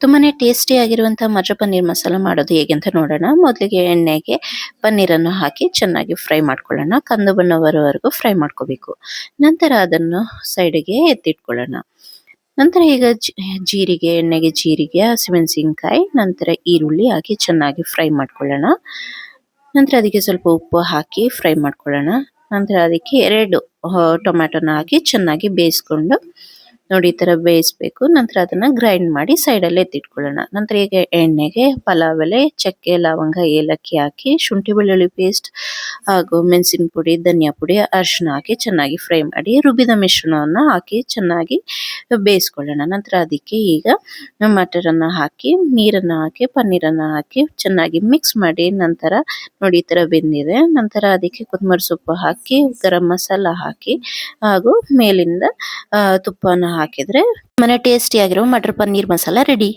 ತುಂಬಾನೇ ಟೇಸ್ಟಿ ಆಗಿರುವಂತಹ ಮಟರ್ ಪನ್ನೀರ್ ಮಸಾಲ ಮಾಡೋದು ಹೇಗೆ ಅಂತ ನೋಡೋಣ. ಮೊದಲಿಗೆ ಎಣ್ಣೆಗೆ ಪನ್ನೀರನ್ನು ಹಾಕಿ ಚೆನ್ನಾಗಿ ಫ್ರೈ ಮಾಡ್ಕೊಳ್ಳೋಣ. ಕಂದು ಬಣ್ಣ ಬರುವವರೆಗೂ ಫ್ರೈ ಮಾಡ್ಕೋಬೇಕು. ನಂತರ ಅದನ್ನು ಸೈಡ್ಗೆ ಎತ್ತಿಟ್ಕೊಳ್ಳೋಣ. ನಂತರ ಈಗ ಜೀರಿಗೆ, ಎಣ್ಣೆಗೆ ಜೀರಿಗೆ, ಹಸಿಮೆಣಸಿನಕಾಯಿ, ನಂತರ ಈರುಳ್ಳಿ ಹಾಕಿ ಚೆನ್ನಾಗಿ ಫ್ರೈ ಮಾಡ್ಕೊಳ್ಳೋಣ. ನಂತರ ಅದಕ್ಕೆ ಸ್ವಲ್ಪ ಉಪ್ಪು ಹಾಕಿ ಫ್ರೈ ಮಾಡ್ಕೊಳ್ಳೋಣ. ನಂತರ ಅದಕ್ಕೆ 2 ಟೊಮ್ಯಾಟೊನ ಹಾಕಿ ಚೆನ್ನಾಗಿ ಬೇಯಿಸ್ಕೊಂಡು ನೋಡಿ ಈ ತರ ಬೇಯಿಸ್ಬೇಕು. ನಂತರ ಅದನ್ನ ಗ್ರೈಂಡ್ ಮಾಡಿ ಸೈಡಲ್ಲಿ ಎತ್ತಿಟ್ಕೊಳ್ಳೋಣ. ನಂತರ ಈಗ ಎಣ್ಣೆಗೆ ಪಲಾವ್ ಎಲೆ, ಚಕ್ಕೆ, ಲವಂಗ, ಏಲಕ್ಕಿ ಹಾಕಿ ಶುಂಠಿ ಬೆಳ್ಳುಳ್ಳಿ ಪೇಸ್ಟ್ ಹಾಗೂ ಮೆಣಸಿನ ಪುಡಿ, ಧನಿಯಾ ಪುಡಿ, ಅರಿಶಿನ ಹಾಕಿ ಚೆನ್ನಾಗಿ ಫ್ರೈ ಮಾಡಿ ರುಬ್ಬಿದ ಮಿಶ್ರಣವನ್ನು ಹಾಕಿ ಚೆನ್ನಾಗಿ ಬೇಯಿಸ್ಕೊಳ್ಳೋಣ. ನಂತರ ಅದಕ್ಕೆ ಈಗ ಮಟರನ್ನ ಹಾಕಿ, ನೀರನ್ನ ಹಾಕಿ, ಪನ್ನೀರನ್ನ ಹಾಕಿ ಚೆನ್ನಾಗಿ ಮಿಕ್ಸ್ ಮಾಡಿ ನಂತರ ನೋಡಿ ಈ ತರ ಬೆಂದಿದೆ. ನಂತರ ಅದಕ್ಕೆ ಕೊತ್ತಂಬರಿ ಸೊಪ್ಪು ಹಾಕಿ, ಗರಂ ಮಸಾಲ ಹಾಕಿ ಹಾಗೂ ಮೇಲಿಂದ ತುಪ್ಪನ ಹಾಕಿದ್ರೆ ಮನೆ ಟೇಸ್ಟಿ ಆಗಿರೋ ಮಟರ್ ಪನ್ನೀರ್ ಮಸಾಲ ರೆಡಿ.